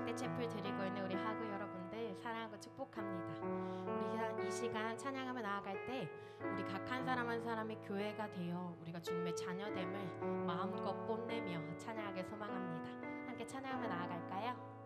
함께 채플 드리고 있는 우리 하구 여러분들 사랑하고 축복합니다. 우리가 이 시간 찬양하며 나아갈 때 우리 각 한 사람 한 사람이 교회가 되어 우리가 주님의 자녀됨을 마음껏 뽐내며 찬양하길 소망합니다. 함께 찬양하며 나아갈까요?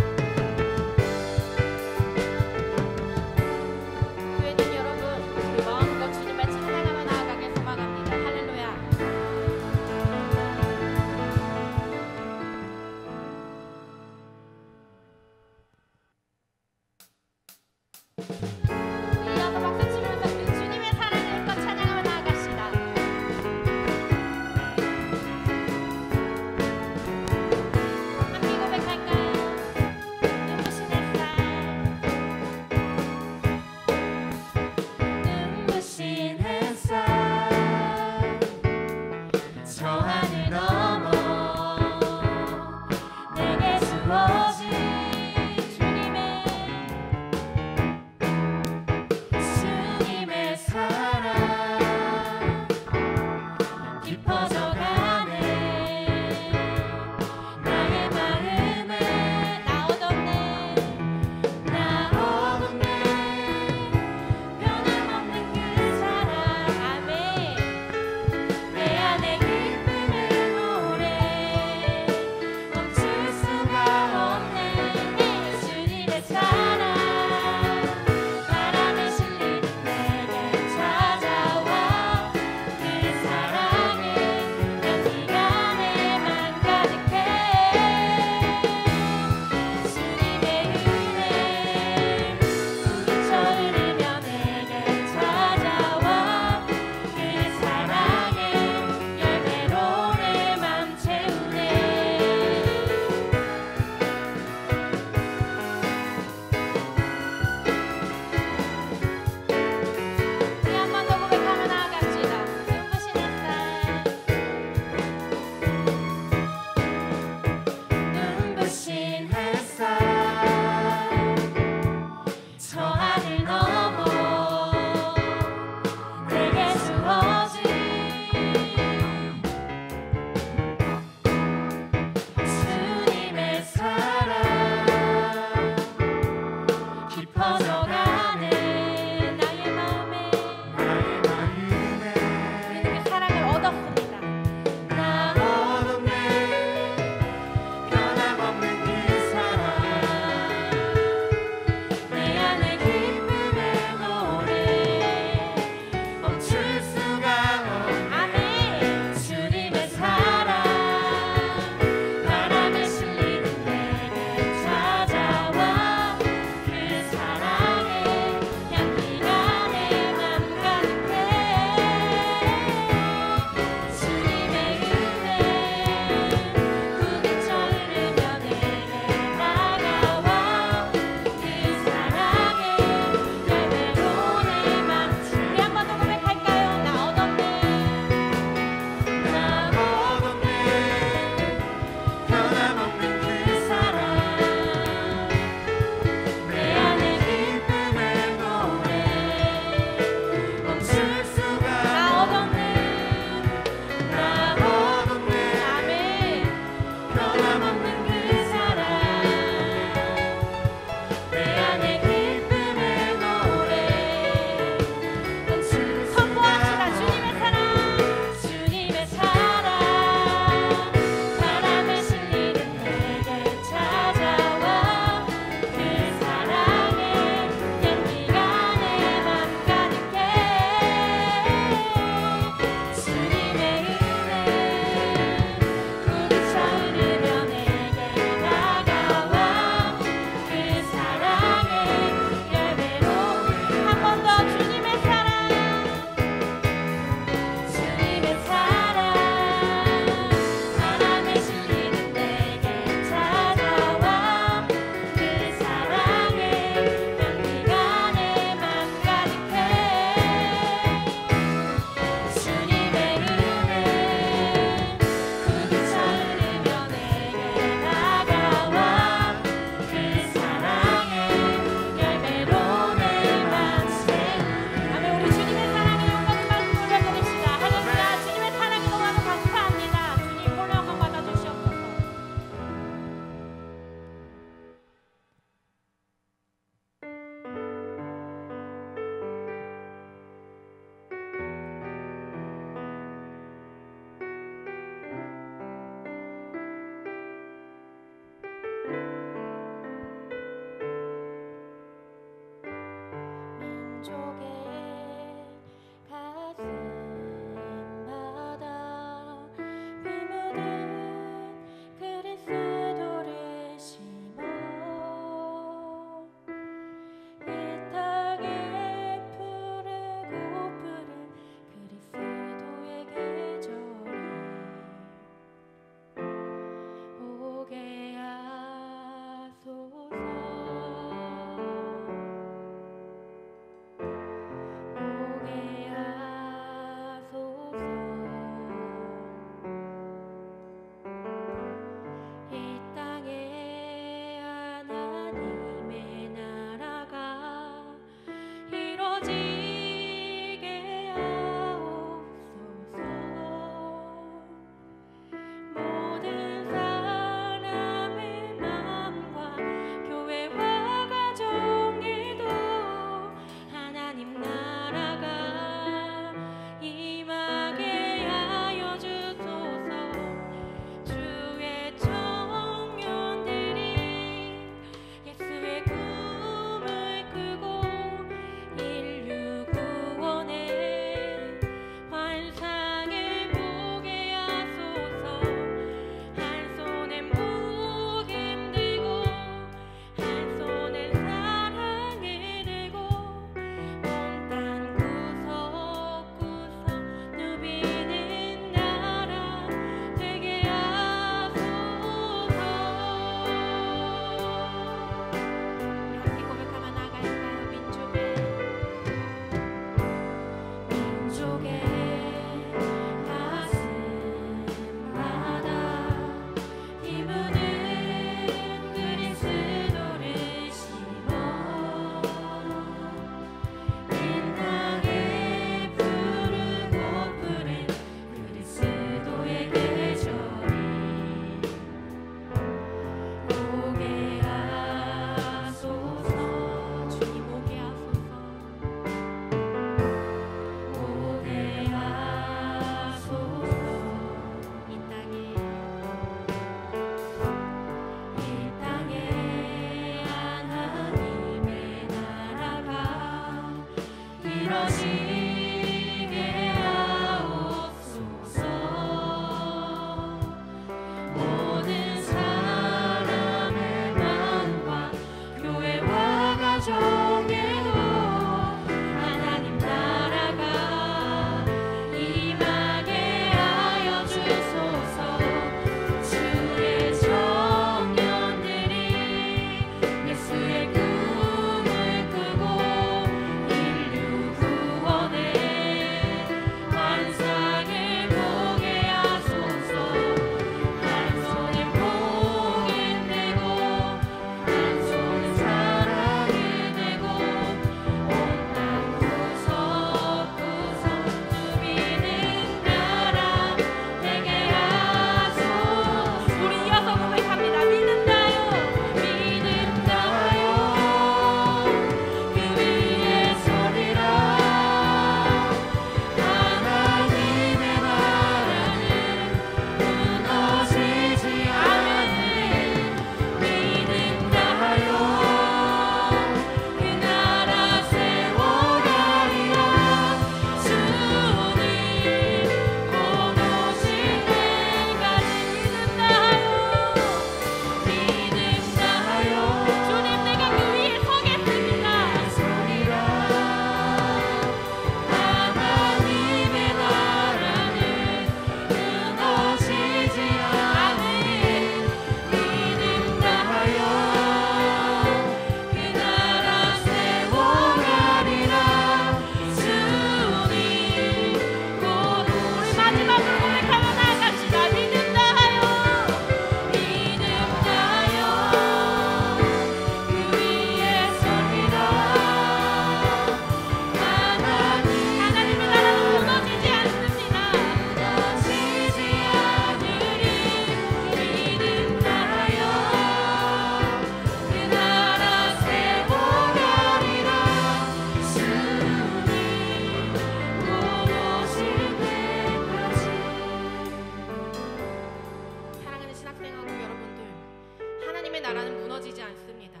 학생하고 여러분들, 하나님의 나라는 무너지지 않습니다.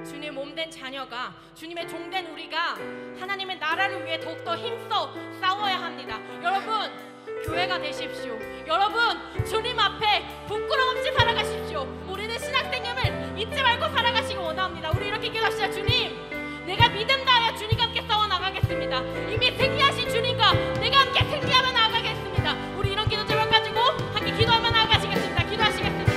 주님의 몸된 자녀가, 주님의 종된 우리가 하나님의 나라를 위해 더욱더 힘써 싸워야 합니다. 여러분, 교회가 되십시오. 여러분, 주님 앞에 부끄러움 없이 살아가십시오. 우리는 신학생임을 잊지 말고 살아가시기 원합니다. 우리 이렇게 기도합시다. 주님, 내가 믿음 다하여 주님과 함께 싸워 나가겠습니다. 이미 승리하신 주님과 내가 함께 승리하며 나아가겠습니다. 우리 이런 기도 제목 가지고 함께 기도하며 나아가시겠습니다. 기도하시겠습니다.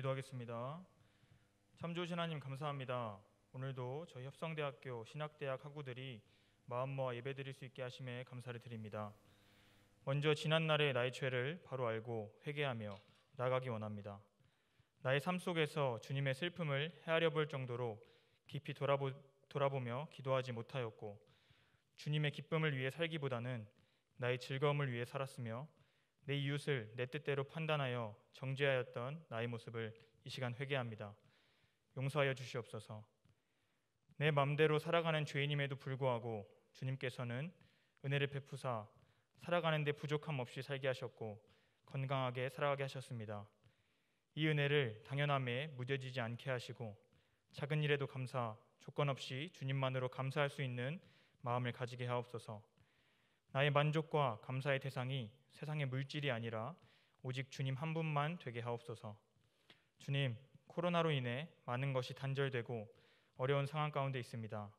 기도하겠습니다. 참 좋으신 하나님 감사합니다. 오늘도 저희 협성대학교 신학대학 학우들이 마음 모아 예배드릴 수 있게 하심에 감사를 드립니다. 먼저 지난날의 나의 죄를 바로 알고 회개하며 나아가기 원합니다. 나의 삶 속에서 주님의 슬픔을 헤아려 볼 정도로 깊이 돌아보며 기도하지 못하였고, 주님의 기쁨을 위해 살기보다는 나의 즐거움을 위해 살았으며, 내 이웃을 내 뜻대로 판단하여 정죄하였던 나의 모습을 이 시간 회개합니다. 용서하여 주시옵소서. 내 맘대로 살아가는 죄인임에도 불구하고 주님께서는 은혜를 베푸사 살아가는 데 부족함 없이 살게 하셨고 건강하게 살아가게 하셨습니다. 이 은혜를 당연함에 무뎌지지 않게 하시고 작은 일에도 감사, 조건 없이 주님만으로 감사할 수 있는 마음을 가지게 하옵소서. 나의 만족과 감사의 대상이 세상의 물질이 아니라 오직 주님 한 분만 되게 하옵소서. 주님, 코로나로 인해 많은 것이 단절되고 어려운 상황 가운데 있습니다.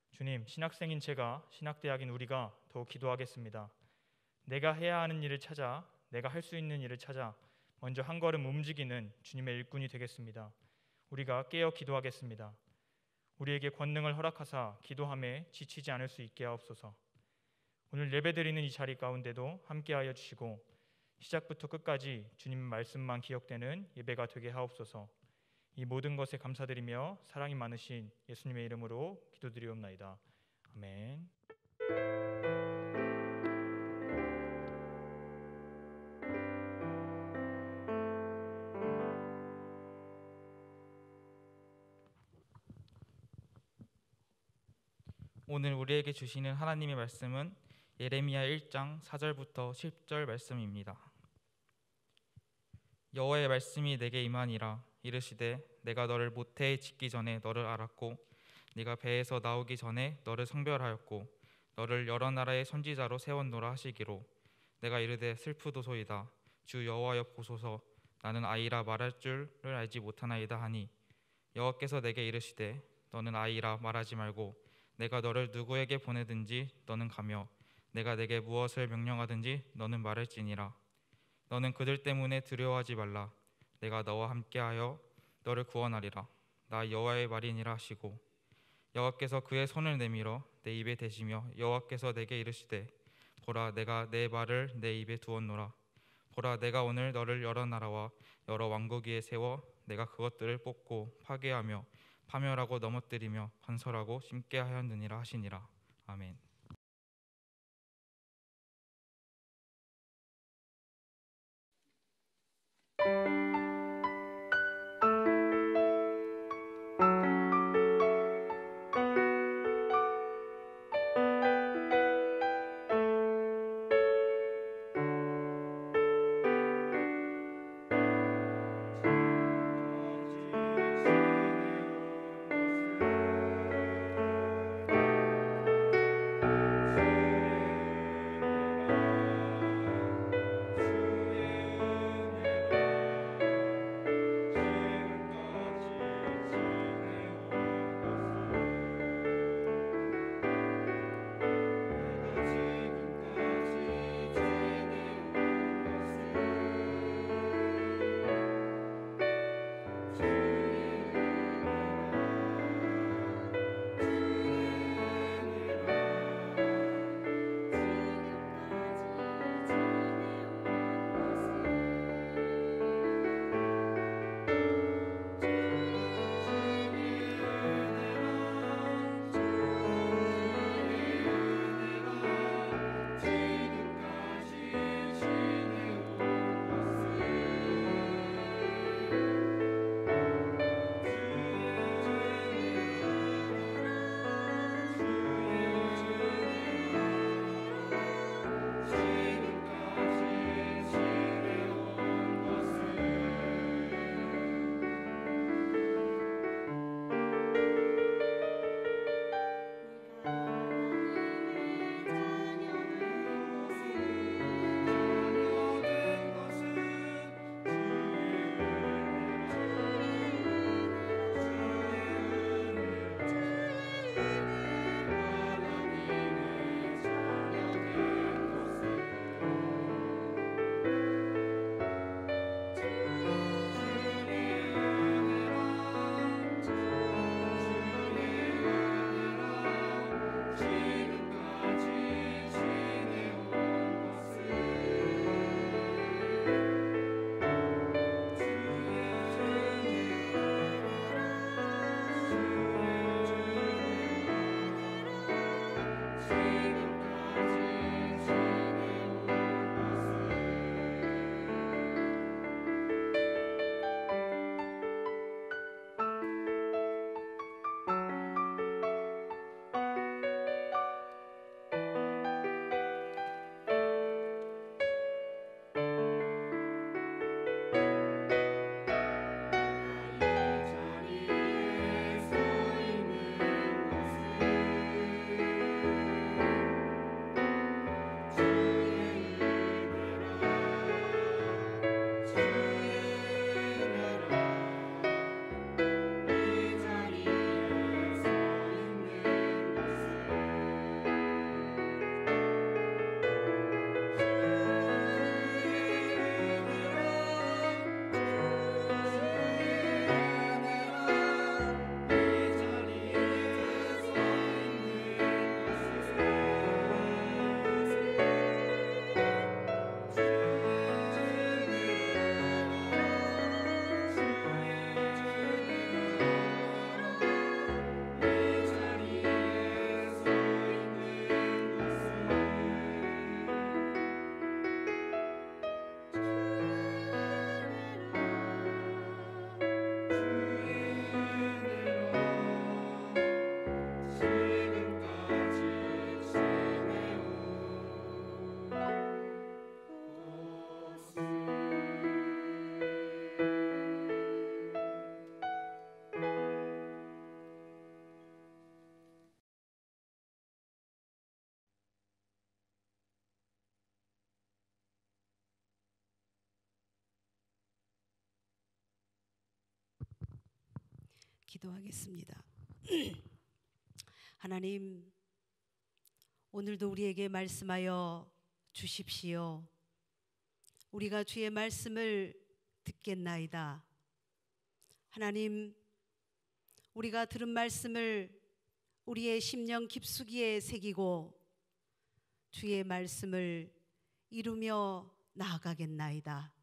주님, 신학생인 제가, 신학대학인 우리가 더욱 기도하겠습니다. 내가 해야 하는 일을 찾아, 내가 할 수 있는 일을 찾아 먼저 한 걸음 움직이는 주님의 일꾼이 되겠습니다. 우리가 깨어 기도하겠습니다. 우리에게 권능을 허락하사 기도함에 지치지 않을 수 있게 하옵소서. 오늘 예배드리는 이 자리 가운데도 함께하여 주시고 시작부터 끝까지 주님 말씀만 기억되는 예배가 되게 하옵소서. 이 모든 것에 감사드리며 사랑이 많으신 예수님의 이름으로 기도드리옵나이다. 아멘. 오늘 우리에게 주시는 하나님의 말씀은 예레미야 1장 4절부터 10절 말씀입니다. 여호와의 말씀이 내게 임하니라. 이르시되 내가 너를 모태에 짓기 전에 너를 알았고 네가 배에서 나오기 전에 너를 성별하였고 너를 여러 나라의 선지자로 세웠노라 하시기로 내가 이르되 슬프도소이다. 주 여호와여 보소서. 나는 아이라 말할 줄을 알지 못하나이다 하니 여호와께서 내게 이르시되 너는 아이라 말하지 말고 내가 너를 누구에게 보내든지 너는 가며 내가 내게 무엇을 명령하든지 너는 말할지니라. 너는 그들 때문에 두려워하지 말라. 내가 너와 함께하여 너를 구원하리라. 나 여호와의 말이니라 하시고 여호와께서 그의 손을 내밀어 내 입에 대시며 여호와께서 내게 이르시되 보라 내가 내 말을 내 입에 두었노라. 보라 내가 오늘 너를 여러 나라와 여러 왕국 위에 세워 내가 그것들을 뽑고 파괴하며 파멸하고 넘어뜨리며 건설하고 심게 하였느니라 하시니라. 아멘. 기도하겠습니다. 하나님, 오늘도 우리에게 말씀하여 주십시오. 우리가 주의 말씀을 듣겠나이다. 하나님, 우리가 들은 말씀을 우리의 심령 깊숙이에 새기고 주의 말씀을 이루며 나아가겠나이다.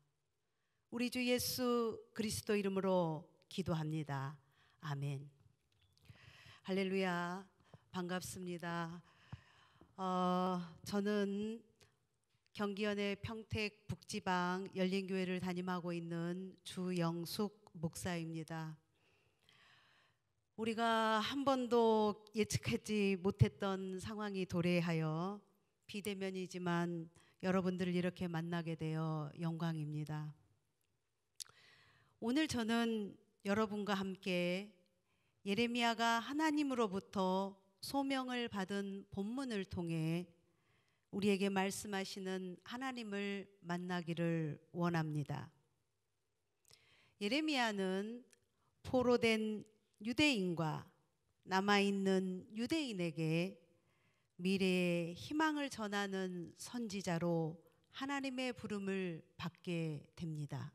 우리 주 예수 그리스도 이름으로 기도합니다. 아멘. 할렐루야. 반갑습니다. 저는 경기현의 평택 북지방 열린교회를 담임하고 있는 주영숙 목사입니다. 우리가 한 번도 예측하지 못했던 상황이 도래하여 비대면이지만 여러분들을 이렇게 만나게 되어 영광입니다. 오늘 저는 여러분과 함께 예레미야가 하나님으로부터 소명을 받은 본문을 통해 우리에게 말씀하시는 하나님을 만나기를 원합니다. 예레미야는 포로된 유대인과 남아있는 유대인에게 미래의 희망을 전하는 선지자로 하나님의 부름을 받게 됩니다.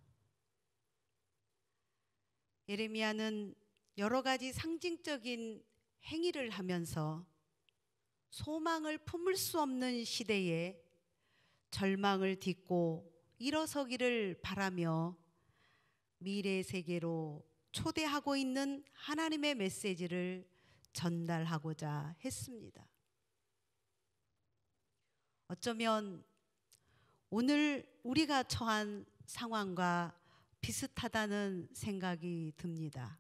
예레미야는 여러 가지 상징적인 행위를 하면서 소망을 품을 수 없는 시대에 절망을 딛고 일어서기를 바라며 미래 세계로 초대하고 있는 하나님의 메시지를 전달하고자 했습니다. 어쩌면 오늘 우리가 처한 상황과 비슷하다는 생각이 듭니다.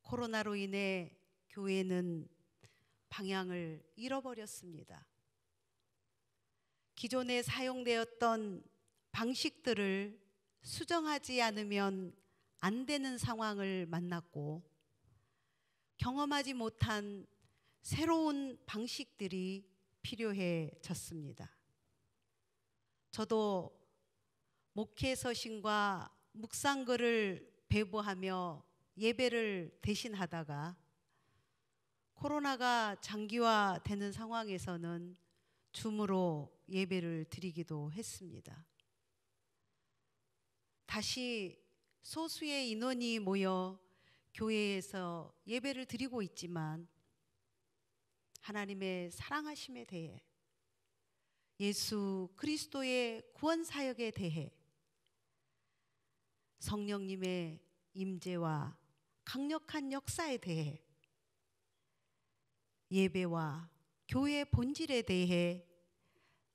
코로나로 인해 교회는 방향을 잃어버렸습니다. 기존에 사용되었던 방식들을 수정하지 않으면 안 되는 상황을 만났고 경험하지 못한 새로운 방식들이 필요해졌습니다. 저도 목회 서신과 묵상글을 배부하며 예배를 대신하다가 코로나가 장기화되는 상황에서는 줌으로 예배를 드리기도 했습니다. 다시 소수의 인원이 모여 교회에서 예배를 드리고 있지만 하나님의 사랑하심에 대해 예수 그리스도의 구원 사역에 대해 성령님의 임재와 강력한 역사에 대해 예배와 교회의 본질에 대해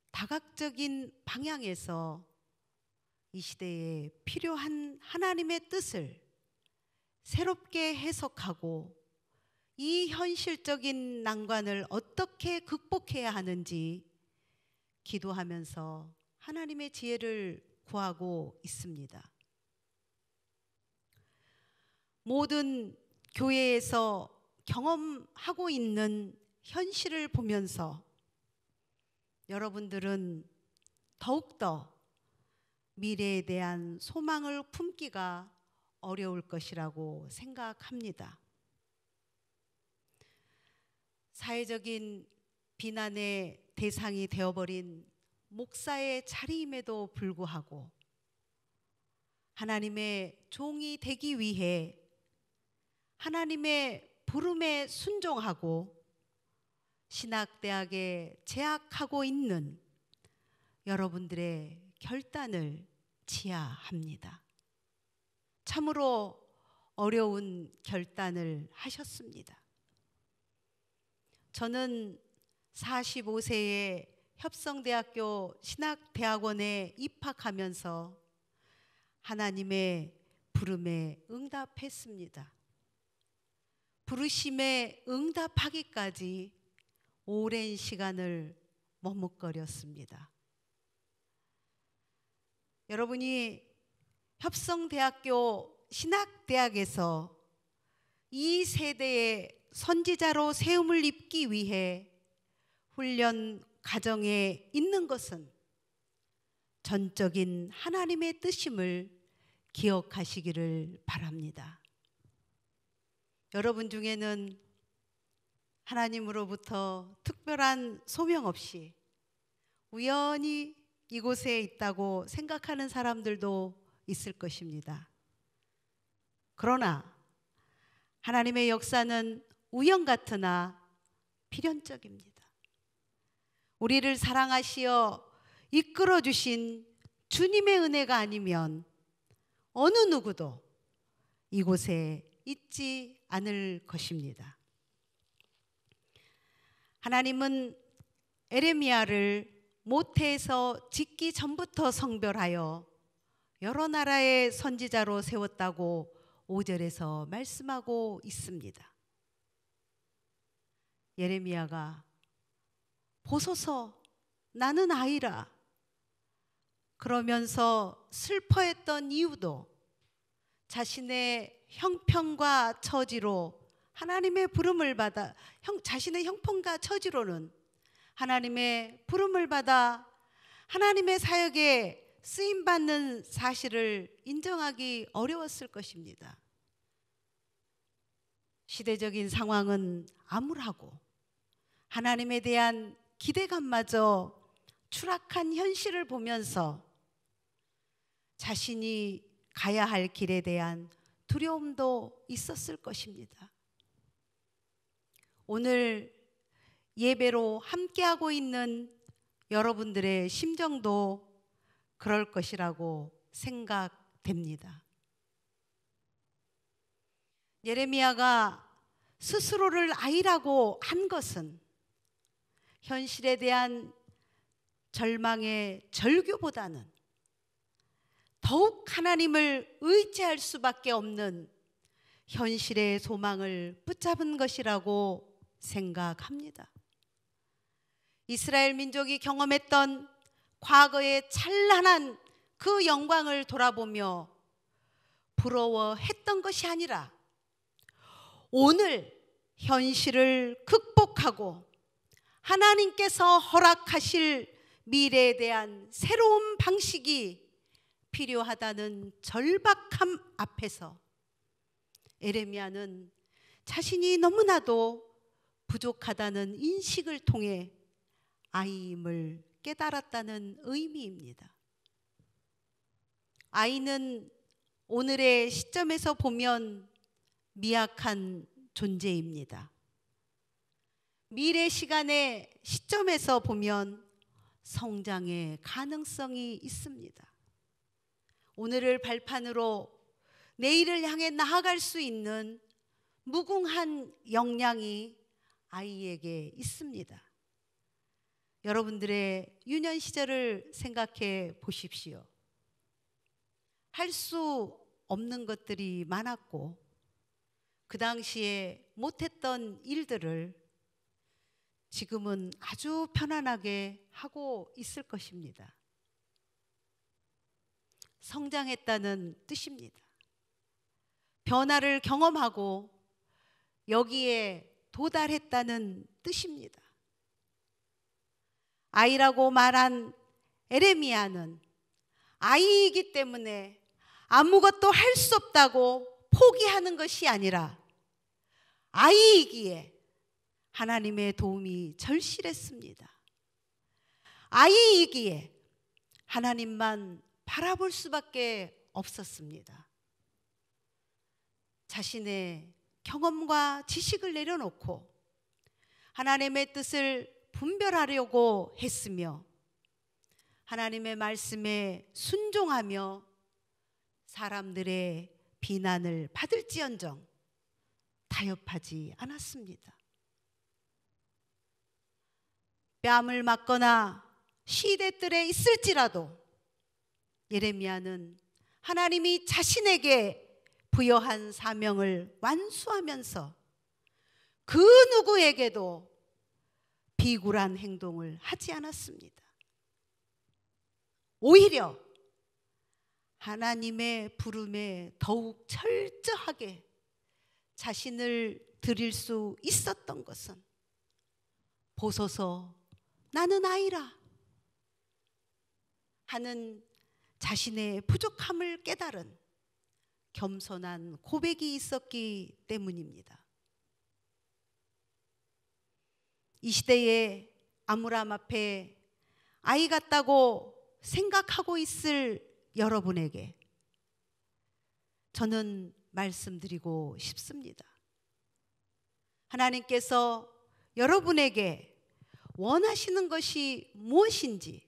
다각적인 방향에서 이 시대에 필요한 하나님의 뜻을 새롭게 해석하고 이 현실적인 난관을 어떻게 극복해야 하는지 기도하면서 하나님의 지혜를 구하고 있습니다. 모든 교회에서 경험하고 있는 현실을 보면서 여러분들은 더욱더 미래에 대한 소망을 품기가 어려울 것이라고 생각합니다. 사회적인 비난의 대상이 되어버린 목사의 자리임에도 불구하고 하나님의 종이 되기 위해 하나님의 부름에 순종하고 신학대학에 재학하고 있는 여러분들의 결단을 지하합니다. 참으로 어려운 결단을 하셨습니다. 저는 45세에 협성대학교 신학대학원에 입학하면서 하나님의 부름에 응답했습니다. 부르심에 응답하기까지 오랜 시간을 머뭇거렸습니다. 여러분이 협성대학교 신학대학에서 이 세대의 선지자로 세움을 입기 위해 훈련 과정에 있는 것은 전적인 하나님의 뜻임을 기억하시기를 바랍니다. 여러분 중에는 하나님으로부터 특별한 소명 없이 우연히 이곳에 있다고 생각하는 사람들도 있을 것입니다. 그러나 하나님의 역사는 우연 같으나 필연적입니다. 우리를 사랑하시어 이끌어 주신 주님의 은혜가 아니면 어느 누구도 이곳에 있지 않을 것입니다. 하나님은 에레미야를 모태에서 짓기 전부터 성별하여 여러 나라의 선지자로 세웠다고 5절에서 말씀하고 있습니다. 예레미야가 보소서 나는 아이라 그러면서 슬퍼했던 이유도 자신의 형편과 처지로 하나님의 부름을 받아 자신의 형편과 처지로는 하나님의 부름을 받아 하나님의 사역에 쓰임받는 사실을 인정하기 어려웠을 것입니다. 시대적인 상황은 암울하고 하나님에 대한 기대감마저 추락한 현실을 보면서 자신이 가야 할 길에 대한 두려움도 있었을 것입니다. 오늘 예배로 함께하고 있는 여러분들의 심정도 그럴 것이라고 생각됩니다. 예레미야가 스스로를 아이라고 한 것은 현실에 대한 절망의 절규보다는 더욱 하나님을 의지할 수밖에 없는 현실의 소망을 붙잡은 것이라고 생각합니다. 이스라엘 민족이 경험했던 과거의 찬란한 그 영광을 돌아보며 부러워했던 것이 아니라 오늘 현실을 극복하고 하나님께서 허락하실 미래에 대한 새로운 방식이 필요하다는 절박함 앞에서 에레미야는 자신이 너무나도 부족하다는 인식을 통해 아이임을 깨달았다는 의미입니다. 아이는 오늘의 시점에서 보면 미약한 존재입니다. 미래 시간의 시점에서 보면 성장의 가능성이 있습니다. 오늘을 발판으로 내일을 향해 나아갈 수 있는 무궁한 역량이 아이에게 있습니다. 여러분들의 유년 시절을 생각해 보십시오. 할 수 없는 것들이 많았고 그 당시에 못했던 일들을 지금은 아주 편안하게 하고 있을 것입니다. 성장했다는 뜻입니다. 변화를 경험하고 여기에 도달했다는 뜻입니다. 아이라고 말한 에레미야는 아이이기 때문에 아무것도 할 수 없다고 포기하는 것이 아니라 아이이기에 하나님의 도움이 절실했습니다. 아이이기에 하나님만 바라볼 수밖에 없었습니다. 자신의 경험과 지식을 내려놓고 하나님의 뜻을 분별하려고 했으며 하나님의 말씀에 순종하며 사람들의 비난을 받을지언정 타협하지 않았습니다. 뺨을 맞거나 시대뜰에 있을지라도 예레미야는 하나님이 자신에게 부여한 사명을 완수하면서 그 누구에게도 비굴한 행동을 하지 않았습니다. 오히려 하나님의 부름에 더욱 철저하게 자신을 드릴 수 있었던 것은 보소서 나는 아이라 하는 자신의 부족함을 깨달은 겸손한 고백이 있었기 때문입니다. 이 시대에 아므람 앞에 아이 같다고 생각하고 있을 여러분에게 저는 말씀드리고 싶습니다. 하나님께서 여러분에게 원하시는 것이 무엇인지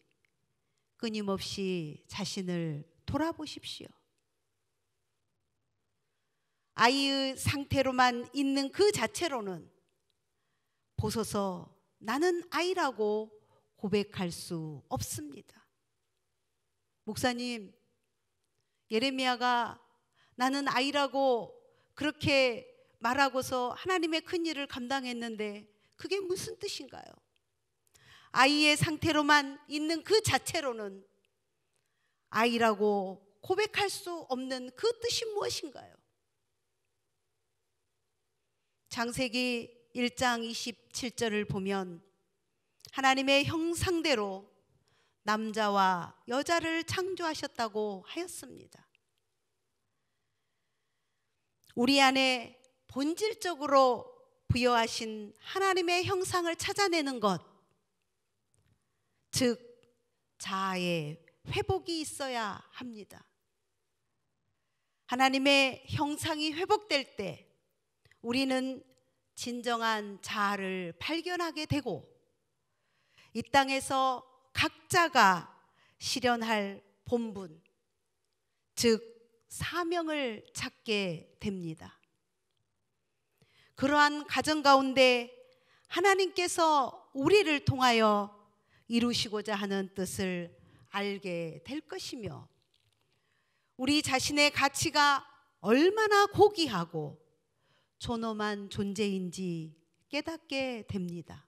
끊임없이 자신을 돌아보십시오. 아이의 상태로만 있는 그 자체로는 보소서 나는 아이라고 고백할 수 없습니다. 목사님, 예레미야가 나는 아이라고 그렇게 말하고서 하나님의 큰 일을 감당했는데 그게 무슨 뜻인가요? 아이의 상태로만 있는 그 자체로는 아이라고 고백할 수 없는 그 뜻이 무엇인가요? 창세기 1장 27절을 보면 하나님의 형상대로 남자와 여자를 창조하셨다고 하였습니다. 우리 안에 본질적으로 부여하신 하나님의 형상을 찾아내는 것, 즉 자아의 회복이 있어야 합니다. 하나님의 형상이 회복될 때 우리는 진정한 자아를 발견하게 되고 이 땅에서 각자가 실현할 본분, 즉 사명을 찾게 됩니다. 그러한 가정 가운데 하나님께서 우리를 통하여 이루시고자 하는 뜻을 알게 될 것이며 우리 자신의 가치가 얼마나 고귀하고 존엄한 존재인지 깨닫게 됩니다.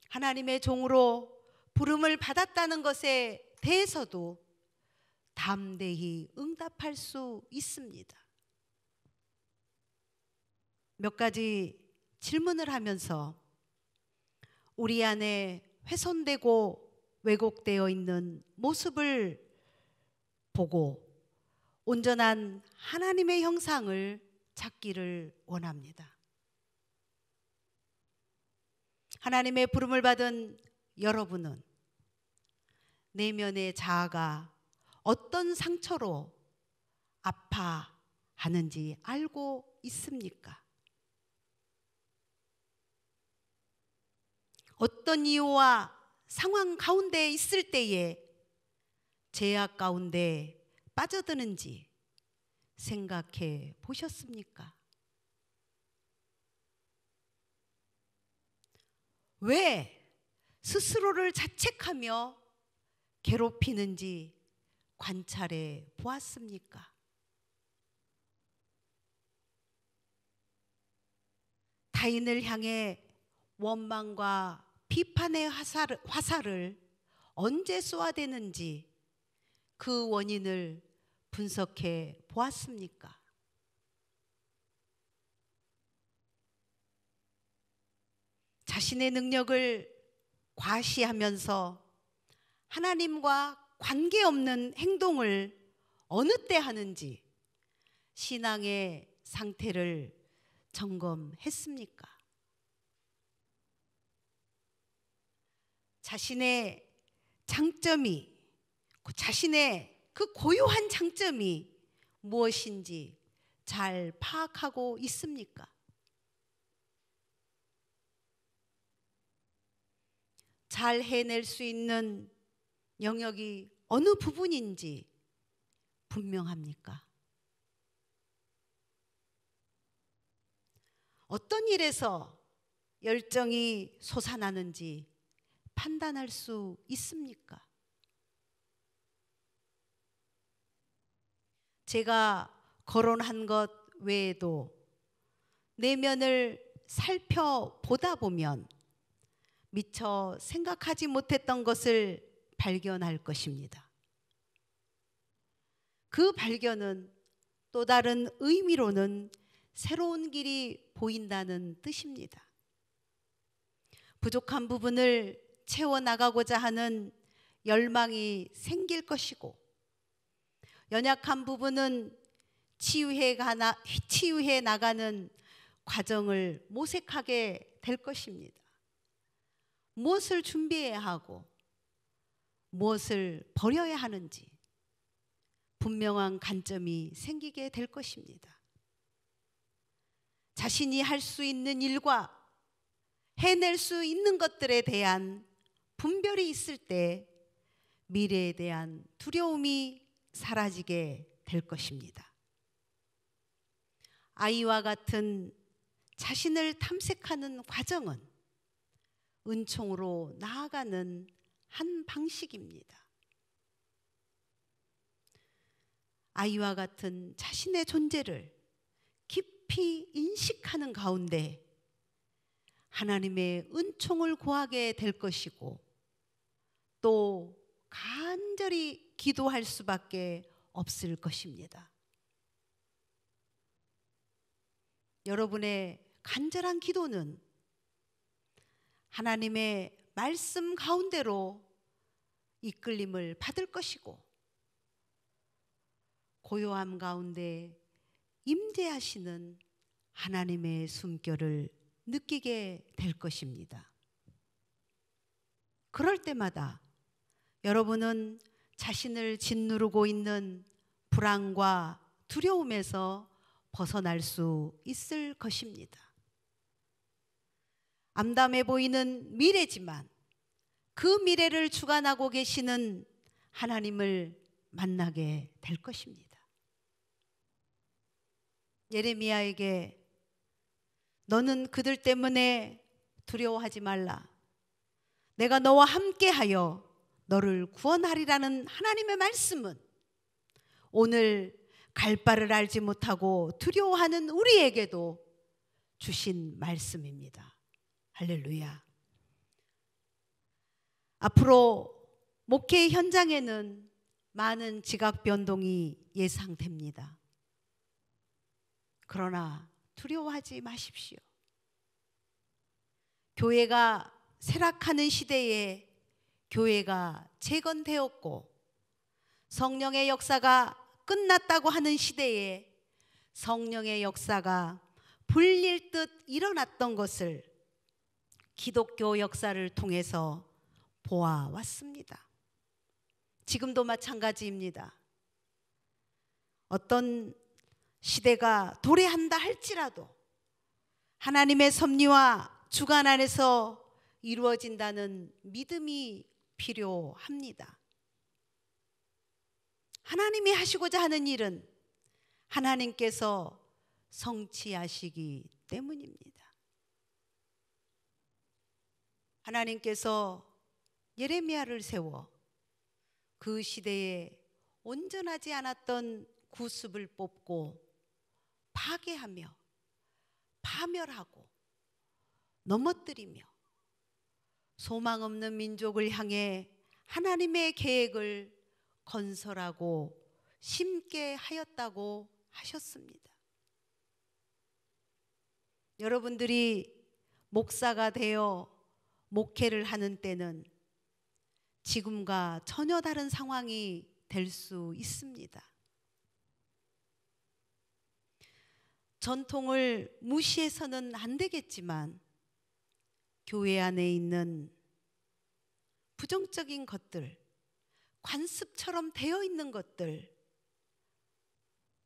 하나님의 종으로 부름을 받았다는 것에 대해서도 담대히 응답할 수 있습니다. 몇 가지 질문을 하면서 우리 안에 훼손되고 왜곡되어 있는 모습을 보고 온전한 하나님의 형상을 찾기를 원합니다. 하나님의 부름을 받은 여러분은 내면의 자아가 어떤 상처로 아파하는지 알고 있습니까? 어떤 이유와 상황 가운데 있을 때에 죄악 가운데 빠져드는지 생각해 보셨습니까? 왜 스스로를 자책하며 괴롭히는지 관찰해 보았습니까? 타인을 향해 원망과 비판의 화살을 언제 쏘아야 되는지 그 원인을 분석해 보았습니까? 자신의 능력을 과시하면서 하나님과 관계없는 행동을 어느 때 하는지 신앙의 상태를 점검했습니까? 자신의 장점이, 자신의 그 고유한 장점이 무엇인지 잘 파악하고 있습니까? 잘 해낼 수 있는 영역이 어느 부분인지 분명합니까? 어떤 일에서 열정이 솟아나는지 판단할 수 있습니까? 제가 거론한 것 외에도 내면을 살펴보다 보면 미처 생각하지 못했던 것을 발견할 것입니다. 그 발견은 또 다른 의미로는 새로운 길이 보인다는 뜻입니다. 부족한 부분을 채워나가고자 하는 열망이 생길 것이고 연약한 부분은 치유해 나가는 과정을 모색하게 될 것입니다. 무엇을 준비해야 하고 무엇을 버려야 하는지 분명한 관점이 생기게 될 것입니다. 자신이 할 수 있는 일과 해낼 수 있는 것들에 대한 분별이 있을 때 미래에 대한 두려움이 사라지게 될 것입니다. 아이와 같은 자신을 탐색하는 과정은 은총으로 나아가는 한 방식입니다. 아이와 같은 자신의 존재를 깊이 인식하는 가운데 하나님의 은총을 구하게 될 것이고 또 간절히 기도할 수밖에 없을 것입니다. 여러분의 간절한 기도는 하나님의 말씀 가운데로 이끌림을 받을 것이고 고요함 가운데 임재하시는 하나님의 숨결을 느끼게 될 것입니다. 그럴 때마다 여러분은 자신을 짓누르고 있는 불안과 두려움에서 벗어날 수 있을 것입니다. 암담해 보이는 미래지만 그 미래를 주관하고 계시는 하나님을 만나게 될 것입니다. 예레미야에게 너는 그들 때문에 두려워하지 말라. 내가 너와 함께하여 너를 구원하리라는 하나님의 말씀은 오늘 갈 바를 알지 못하고 두려워하는 우리에게도 주신 말씀입니다. 할렐루야. 앞으로 목회 현장에는 많은 지각 변동이 예상됩니다. 그러나 두려워하지 마십시오. 교회가 쇠락하는 시대에 교회가 재건되었고 성령의 역사가 끝났다고 하는 시대에 성령의 역사가 불릴 듯 일어났던 것을 기독교 역사를 통해서 보아왔습니다. 지금도 마찬가지입니다. 어떤 시대가 도래한다 할지라도 하나님의 섭리와 주관 안에서 이루어진다는 믿음이 필요합니다. 하나님이 하시고자 하는 일은 하나님께서 성취하시기 때문입니다. 하나님께서 예레미야를 세워 그 시대에 온전하지 않았던 구습을 뽑고 파괴하며 파멸하고 넘어뜨리며 소망 없는 민족을 향해 하나님의 계획을 건설하고 심게 하였다고 하셨습니다. 여러분들이 목사가 되어 목회를 하는 때는 지금과 전혀 다른 상황이 될 수 있습니다. 전통을 무시해서는 안 되겠지만 교회 안에 있는 부정적인 것들, 관습처럼 되어 있는 것들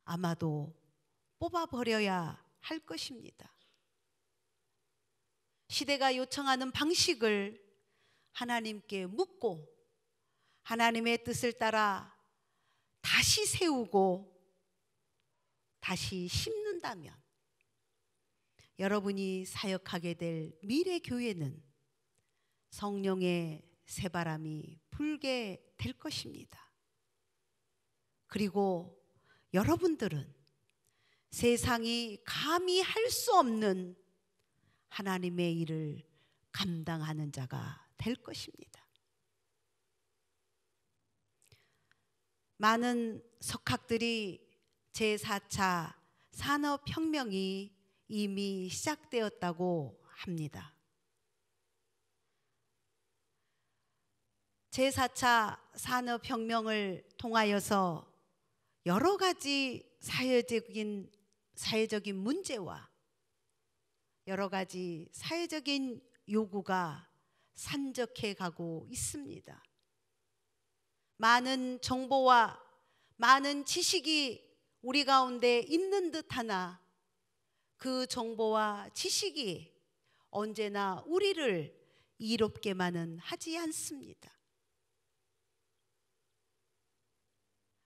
아마도 뽑아버려야 할 것입니다. 시대가 요청하는 방식을 하나님께 묻고 하나님의 뜻을 따라 다시 세우고 다시 심는다면 여러분이 사역하게 될 미래 교회는 성령의 새바람이 불게 될 것입니다. 그리고 여러분들은 세상이 감히 할 수 없는 하나님의 일을 감당하는 자가 될 것입니다. 많은 석학들이 제4차 산업혁명이 이미 시작되었다고 합니다. 제4차 산업혁명을 통하여서 여러 가지 사회적인 문제와 여러 가지 사회적인 요구가 산적해 가고 있습니다. 많은 정보와 많은 지식이 우리 가운데 있는 듯하나 그 정보와 지식이 언제나 우리를 이롭게만은 하지 않습니다.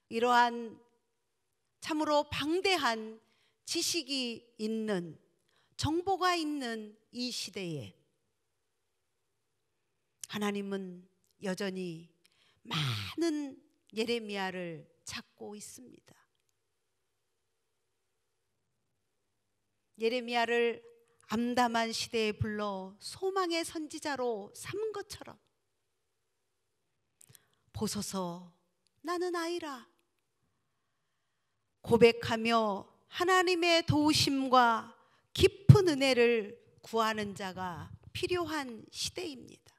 이러한 참으로 방대한 지식이 있는, 정보가 있는 이 시대에 하나님은 여전히 많은 예레미야를 찾고 있습니다. 예레미야를 암담한 시대에 불러 소망의 선지자로 삼은 것처럼, 보소서 나는 아이라 고백하며 하나님의 도우심과 깊은 은혜를 구하는 자가 필요한 시대입니다.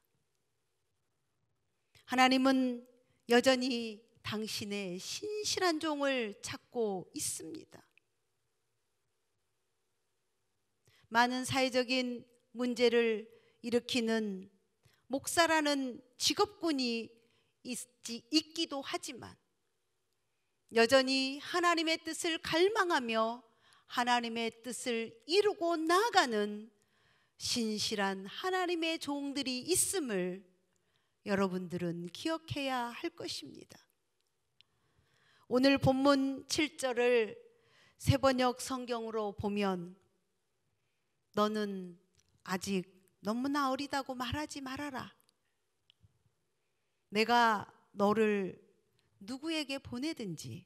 하나님은 여전히 당신의 신실한 종을 찾고 있습니다. 많은 사회적인 문제를 일으키는 목사라는 직업군이 있기도 하지만 여전히 하나님의 뜻을 갈망하며 하나님의 뜻을 이루고 나아가는 신실한 하나님의 종들이 있음을 여러분들은 기억해야 할 것입니다. 오늘 본문 7절을 새번역 성경으로 보면 너는 아직 너무나 어리다고 말하지 말아라. 내가 너를 누구에게 보내든지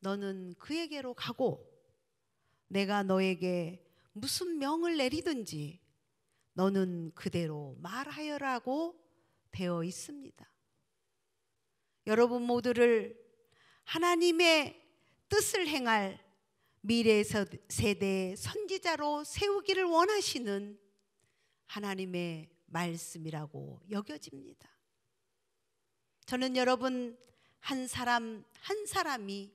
너는 그에게로 가고 내가 너에게 무슨 명을 내리든지 너는 그대로 말하여라고 되어 있습니다. 여러분 모두를 하나님의 뜻을 행할 미래 세대의 선지자로 세우기를 원하시는 하나님의 말씀이라고 여겨집니다. 저는 여러분 한 사람 한 사람이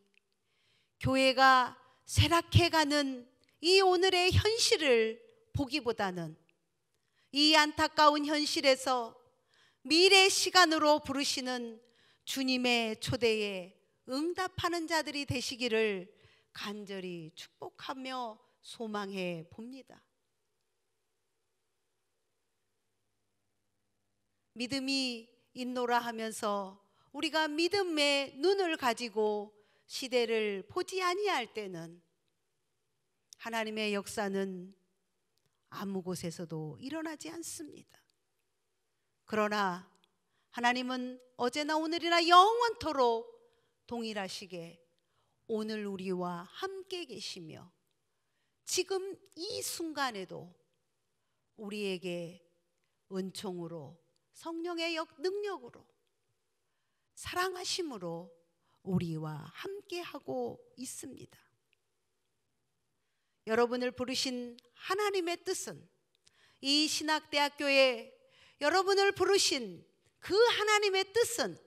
교회가 쇠락해가는 이 오늘의 현실을 보기보다는 이 안타까운 현실에서 미래 시간으로 부르시는 주님의 초대에 응답하는 자들이 되시기를 간절히 축복하며 소망해 봅니다. 믿음이 있노라 하면서 우리가 믿음의 눈을 가지고 시대를 보지 아니할 때는 하나님의 역사는 아무 곳에서도 일어나지 않습니다. 그러나 하나님은 어제나 오늘이나 영원토록 동일하시게 오늘 우리와 함께 계시며 지금 이 순간에도 우리에게 은총으로 성령의 능력으로 사랑하심으로 우리와 함께하고 있습니다. 여러분을 부르신 하나님의 뜻은 이 신학대학교에 여러분을 부르신 그 하나님의 뜻은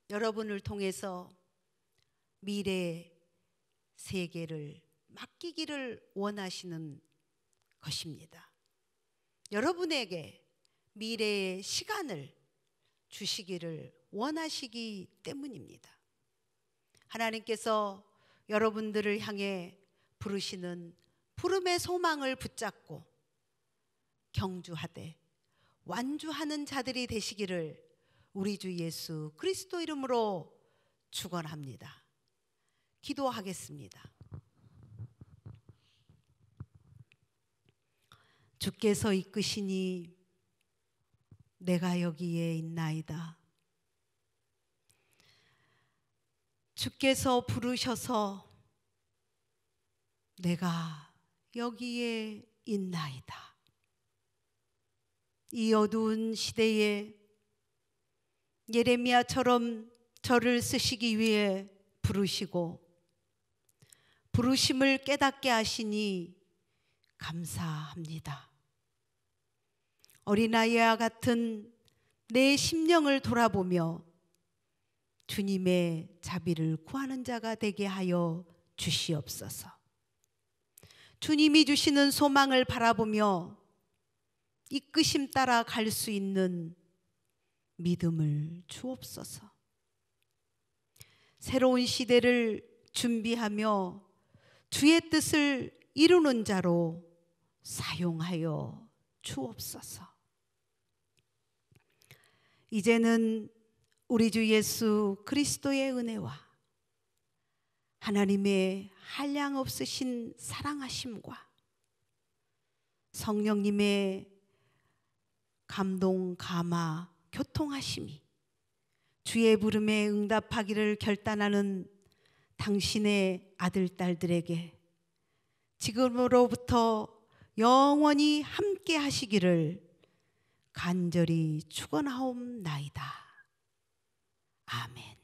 여러분을 통해서 미래의 세계를 맡기기를 원하시는 것입니다. 여러분에게 미래의 시간을 주시기를 원하시기 때문입니다. 하나님께서 여러분들을 향해 부르시는 부름의 소망을 붙잡고 경주하되 완주하는 자들이 되시기를 우리 주 예수 그리스도 이름으로 축원합니다. 기도하겠습니다. 주께서 이끄시니 내가 여기에 있나이다. 주께서 부르셔서 내가 여기에 있나이다. 이 어두운 시대에 예레미야처럼 저를 쓰시기 위해 부르시고 부르심을 깨닫게 하시니 감사합니다. 어린아이와 같은 내 심령을 돌아보며 주님의 자비를 구하는 자가 되게 하여 주시옵소서. 주님이 주시는 소망을 바라보며 이끄심 따라 갈 수 있는 믿음을 주옵소서. 새로운 시대를 준비하며 주의 뜻을 이루는 자로 사용하여 주옵소서. 이제는 우리 주 예수 그리스도의 은혜와 하나님의 한량없으신 사랑하심과 성령님의 감동, 감화, 교통하심이 주의 부름에 응답하기를 결단하는 당신의 아들, 딸들에게 지금으로부터 영원히 함께 하시기를 간절히 축원하옵나이다. 아멘.